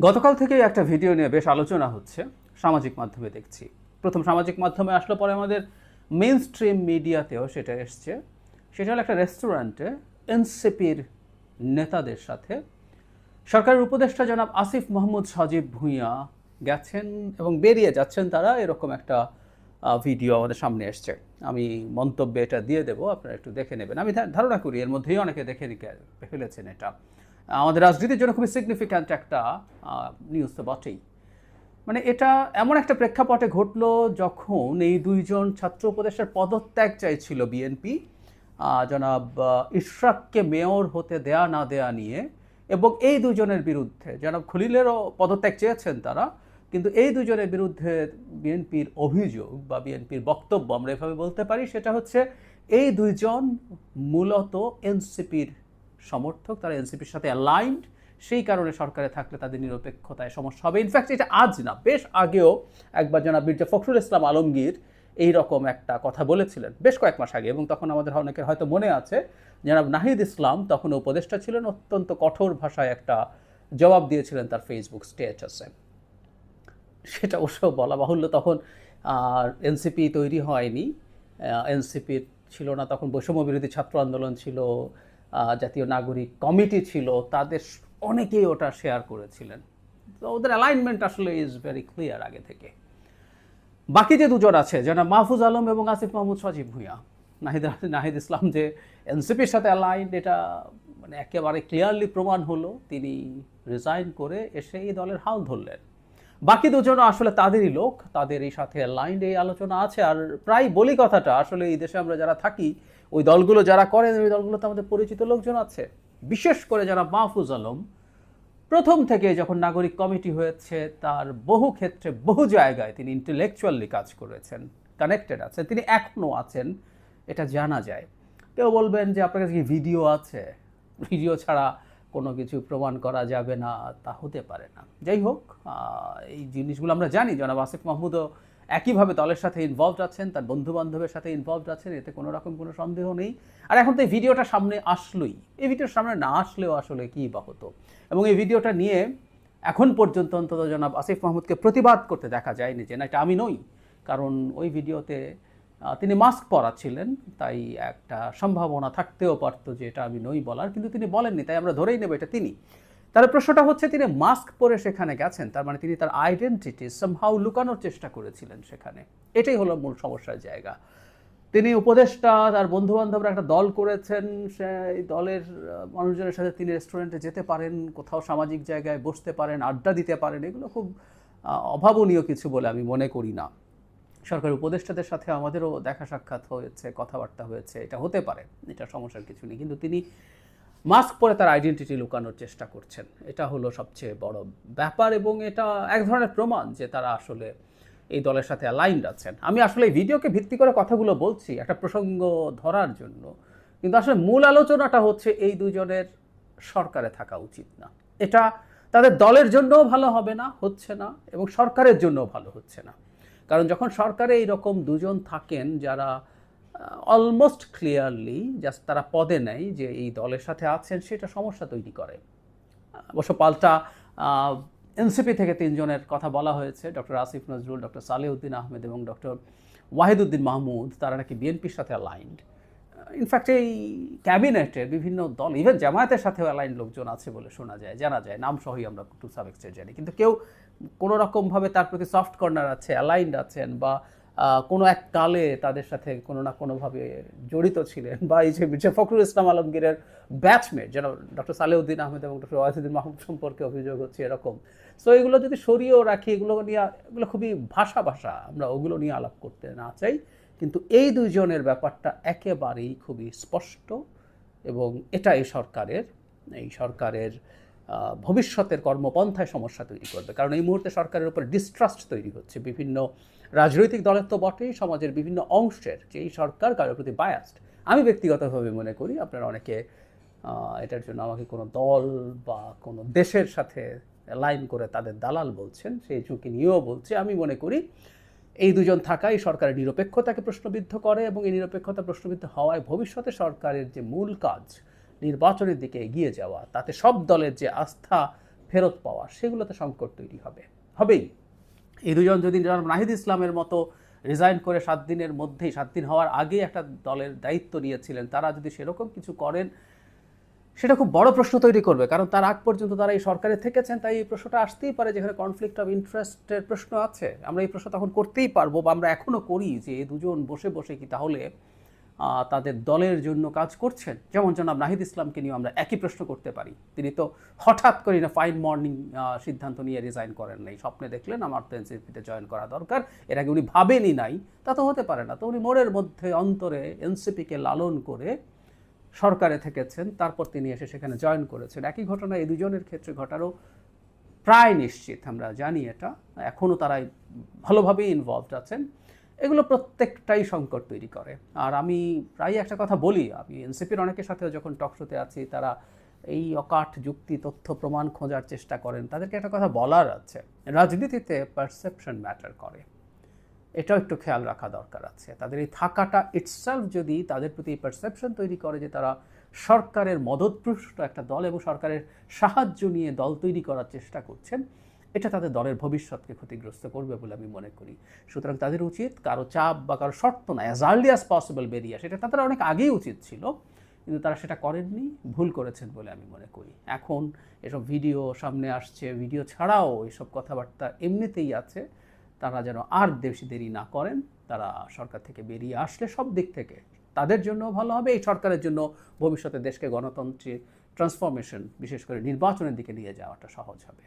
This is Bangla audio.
গতকাল থেকে একটা ভিডিও নিয়ে বেশ আলোচনা হচ্ছে, সামাজিক মাধ্যমে দেখছি। প্রথম সামাজিক মাধ্যমে আসলো, পরে আমাদের মেইন স্ট্রিম মিডিয়াতেও সেটা এসছে। সেটা হলো একটা রেস্টুরেন্টে এনসিপির নেতাদের সাথে সরকারের উপদেষ্টা জনাব আসিফ মাহমুদ সজীব ভুঁইয়া গেছেন এবং বেরিয়ে যাচ্ছেন তারা, এরকম একটা ভিডিও আমাদের সামনে এসছে। আমি মন্তব্যে এটা দিয়ে দেবো, আপনারা একটু দেখে নেবেন। আমি ধারণা করি এর মধ্যেই অনেকে দেখে ফেলেছেন। এটা আমাদের রাজনীতির জন্য খুবই সিগনিফিক্যান্ট একটা নিউজ তো বটেই। মানে এটা এমন একটা প্রেক্ষাপটে ঘটলো যখন এই দুইজন ছাত্র উপদেষ্টার পদত্যাগ চাইছিল বিএনপি, জনাব ইশরাককে মেয়র হতে দেয়া না দেয়া নিয়ে, এবং এই দুজনের বিরুদ্ধে জনাব খলিলেরও পদত্যাগ চেয়েছেন তারা, কিন্তু এই দুজনের বিরুদ্ধে বিএনপির অভিযোগ বা বিএনপির বক্তব্য আমরা এভাবে বলতে পারি, সেটা হচ্ছে এই দুইজন মূলত এনসিপির সমর্থক, তারা এনসিপির সাথে অ্যালাইন্ড, সেই কারণে সরকারে থাকলে তাদের নিরপেক্ষতায় সমস্যা হবে। ইনফ্যাক্ট এটা আজ না, বেশ আগেও একবার জনাব মির্জা ফখরুল ইসলাম আলমগীর এই রকম একটা কথা বলেছিলেন বেশ কয়েক মাস আগে, এবং তখন আমাদের অনেকের হয়তো মনে আছে জনাব নাহিদ ইসলাম তখন উপদেষ্টা ছিলেন, অত্যন্ত কঠোর ভাষায় একটা জবাব দিয়েছিলেন তার ফেসবুক স্ট্যাটাসে। সেটা অবশ্য বলা বাহুল্য, তখন এনসিপি তৈরি হয়নি, এনসিপির ছিল না তখন, বৈষম্য বিরোধী ছাত্র আন্দোলন ছিল, জাতীয় নাগরিক কমিটি ছিল, তাদের অনেকেই ওটা শেয়ার করেছিলেন। তো ওদের অ্যালাইনমেন্ট আসলে ইজ ভেরি ক্লিয়ার আগে থেকে। বাকি যে দুজন আছে, জনাব মাহফুজ আলম এবং আসিফ মাহমুদ সজীব ভুঁইয়া, নাহিদ ইসলাম যে এনসিপির সাথে অ্যালাইন্ড, এটা মানে একেবারে ক্লিয়ারলি প্রমাণ হলো। তিনি রিজাইন করে এসে এই দলের হাল ধরলেন। বাকি দুজনও আসলে তাদেরই লোক, তাদের এই সাথে অ্যালাইন্ড, এই আলোচনা আছে। আর প্রায় বলি কথাটা, আসলে এই দেশে আমরা যারা থাকি, ওই দলগুলো যারা করেন, ওই দলগুলোতে আমাদের পরিচিত লোকজন আছে। বিশেষ করে যারা মাহফুজ আলম প্রথম থেকে যখন নাগরিক কমিটি হয়েছে, তার বহু ক্ষেত্রে বহু জায়গায় তিনি ইন্টেলেকচুয়ালি কাজ করেছেন, কানেক্টেড আছেন, তিনি এখনও আছেন, এটা জানা যায়। কেউ বলবেন যে আপনার কাছে কি ভিডিও আছে, ভিডিও ছাড়া কোনো কিছু প্রমাণ করা যাবে না, তা হতে পারে না। যাই হোক, এই জিনিসগুলো আমরা জানি। জনাব আসিফ মাহমুদও একইভাবে দলের সাথে ইনভলভড আছেন, তার বন্ধু বান্ধবের সাথে ইনভলভড আছেন, এতে কোনো রকম কোনো সন্দেহ নেই। আর এখন তো এই ভিডিওটা সামনে আসলোই, এই ভিডিওর সামনে না আসলেও আসলে কী বা হতো। এবং এই ভিডিওটা নিয়ে এখন পর্যন্ত অন্তত জনাব আসিফ মাহমুদকে প্রতিবাদ করতে দেখা যায়নি যে না এটা আমি নই, কারণ ওই ভিডিওতে তিনি মাস্ক পরা ছিলেন, তাই একটা সম্ভাবনা থাকতেও পারত যে এটা আমি নই বলার, কিন্তু তিনি বলেননি, তাই আমরা ধরেই নেব এটা তিনি। তার প্রশ্নটা হচ্ছে, তিনি মাস্ক পরে সেখানে গেছেন, তার মানে তিনি তার আইডেন্টিটি সামহাউ লুকানোর চেষ্টা করেছিলেন সেখানে। এটাই হলো মূল সমস্যার জায়গা। তিনি উপদেষ্টা, তার বন্ধুবান্ধবরা একটা দল করেছেন, সেই দলের মানুষজনের সাথে তিনি রেস্টুরেন্টে যেতে পারেন, কোথাও সামাজিক জায়গায় বসতে পারেন, আড্ডা দিতে পারেন, এগুলো খুব অভাবনীয় কিছু বলে আমি মনে করি না। সরকারি উপদেষ্টাদের সাথে আমাদেরও দেখা সাক্ষাৎ হয়েছে, কথাবার্তা হয়েছে, এটা হতে পারে, এটা সমস্যার কিছু নেই, কিন্তু তিনি মাস্ক পরে তার আইডেন্টিটি লুকানোর চেষ্টা করছেন, এটা হলো সবচেয়ে বড় ব্যাপার। এবং এটা এক ধরনের প্রমাণ যে তারা আসলে এই দলের সাথে অ্যালাইন্ড আছেন। আমি আসলে এই ভিডিওকে ভিত্তি করে কথাগুলো বলছি একটা প্রসঙ্গ ধরার জন্য, কিন্তু আসলে মূল আলোচনাটা হচ্ছে এই দুজনের সরকারে থাকা উচিত না। এটা তাদের দলের জন্যও ভালো হবে না, হচ্ছে না, এবং সরকারের জন্যও ভালো হচ্ছে না। কারণ যখন সরকারে এইরকম দুজন থাকেন যারা অলমোস্ট ক্লিয়ারলি জাস্ট তারা পদে নেয় যে এই দলের সাথে আছেন, সেটা সমস্যা তৈরি করে। অবশ্য পাল্টা এনসিপি থেকে তিনজনের কথা বলা হয়েছে, ডক্টর আসিফ নজরুল, ডক্টর সালেউদ্দিন আহমেদ এবং ডক্টর ওয়াহিদুদ্দিন মাহমুদ, তারা নাকি বিএনপির সাথে অ্যালাইন্ড। ইনফ্যাক্ট এই ক্যাবিনেটের বিভিন্ন দল, ইভেন জামায়াতের সাথেও অ্যালাইন্ড লোকজন আছে বলে শোনা যায়, জানা যায়, নাম সহই আমরা টু সাম এক্সটেন্ট জানি, কিন্তু কেউ কোনো রকমভাবে তার প্রতি সফট কর্নার আছে, অ্যালাইন্ড আছেন, বা কোনো এক কালে তাদের সাথে কোনো না কোনোভাবে জড়িত ছিলেন, বা এই যে মির্জা ফখরুল ইসলাম আলমগীরের ব্যাচমেট যেন ডক্টর সালেউদ্দিন আহমেদ এবং ডক্টর ওয়াহিদুদ্দিন মাহমুদ সম্পর্কে অভিযোগ হচ্ছে এরকম। সো এগুলো যদি সরিয়েও রাখি, এগুলো নিয়ে, এগুলো খুবই ভাষা, আমরা ওগুলো নিয়ে আলাপ করতে না চাই, কিন্তু এই দুইজনের ব্যাপারটা একেবারেই খুবই স্পষ্ট, এবং এটা এই সরকারের ভবিষ্যতের কর্মপন্থায় সমস্যা তৈরি করবে। কারণ এই মুহূর্তে সরকারের উপর ডিস্ট্রাস্ট তৈরি হচ্ছে বিভিন্ন রাজনৈতিক দলের তো বটেই, সমাজের বিভিন্ন অংশের যে এই সরকার কারোর প্রতি বায়াসড। আমি ব্যক্তিগতভাবে মনে করি, আপনারা অনেকে এটার জন্য আমাকে কোনো দল বা কোনো দেশের সাথে লাইন করে তাদের দালাল বলছেন, সেই ঝুঁকি নিয়েও বলছে। আমি মনে করি এই দুজন থাকাই সরকারের নিরপেক্ষতাকে প্রশ্নবিদ্ধ করে, এবং এই নিরপেক্ষতা প্রশ্নবিদ্ধ হওয়ায় ভবিষ্যতে সরকারের যে মূল কাজ নির্বাচনের দিকে এগিয়ে যাওয়া, তাতে সব দলের যে আস্থা ফেরত পাওয়া, সেগুলোতে সংকট তৈরি হবেই। এই দুজন যদি নাহিদ ইসলামের মতো রিজাইন করে 7 দিনের মধ্যেই, 7 দিন হওয়ার আগে একটা দলের দায়িত্ব নিয়েছিলেন, তারা যদি সেরকম কিছু করেন, সেটা খুব বড় প্রশ্ন তৈরি করবে। কারণ তার আগ পর্যন্ত তারা এই সরকারে থেকেছেন, তাই এই প্রশ্নটা আসতেই পারে যেখানে কনফ্লিক্ট অফ ইন্টারেস্টের প্রশ্ন আছে। আমরা এই প্রশ্ন তখন করতেই পারবো, বা আমরা এখনও করি, যে এই দুজন বসে বসে কি তাহলে তাদের দলের জন্য কাজ করছেন? যেমন জনাব নাহিদ ইসলামকে নিয়ে আমরা একই প্রশ্ন করতে পারি। তিনি তো হঠাৎ করে না ফাইন মর্নিং সিদ্ধান্ত নিয়ে রিজাইন করেন নাই, স্বপ্নে দেখলেন আমার তো এনসিপিতে জয়েন করা দরকার, এর আগে উনি ভাবেনই নাই, তা তো হতে পারে না। তো উনি মনের মধ্যে অন্তরে এনসিপিকে লালন করে সরকারে থেকেছেন, তারপর তিনি এসে সেখানে জয়েন করেছেন। একই ঘটনা এই দুজনের ক্ষেত্রে ঘটারও প্রায় নিশ্চিত, আমরা জানি এটা। এখনও তারা ভালোভাবেই ইনভলভড আছেন। এগুলো প্রত্যেকটাই সংকট তৈরি করে। আর আমি প্রায় একটা কথা বলি, আমি এনসিপির অনেকের সাথে যখন টকশোতে আছি, তারা এই অকাট যুক্তি তথ্য প্রমাণ খোঁজার চেষ্টা করেন। তাদেরকে একটা কথা বলার আছে, রাজনীতিতে পারসেপশন ম্যাটার করে, এটাও একটু খেয়াল রাখা দরকার আছে। তাদের এই থাকাটা ইটসেলফ যদি তাদের প্রতি পারসেপশন তৈরি করে যে তারা সরকারের মদতপুষ্ট একটা দল এবং সরকারের সাহায্য নিয়ে দল তৈরি করার চেষ্টা করছেন, এটা তাদের দলের ভবিষ্যৎকে ক্ষতিগ্রস্ত করবে বলে আমি মনে করি। সুতরাং তাদের উচিত কারো চাপ বা কারো শর্ত না, অ্যাজ আর্লি অ্যাজ পসিবল বেরিয়ে আসে। এটা তাদের অনেক আগেই উচিত ছিল, কিন্তু তারা সেটা করেননি, ভুল করেছেন বলে আমি মনে করি। এখন এসব ভিডিও সামনে আসছে, ভিডিও ছাড়াও এসব কথাবার্তা এমনিতেই আছে, তারা যেন আর বেশি দেরি না করেন। তারা সরকার থেকে বেরিয়ে আসলে সব দিক থেকে তাদের জন্য ভালো হবে, এই সরকারের জন্য ভবিষ্যতে দেশকে গণতন্ত্রে ট্রান্সফরমেশন, বিশেষ করে নির্বাচনের দিকে নিয়ে যাওয়াটা সহজ হবে।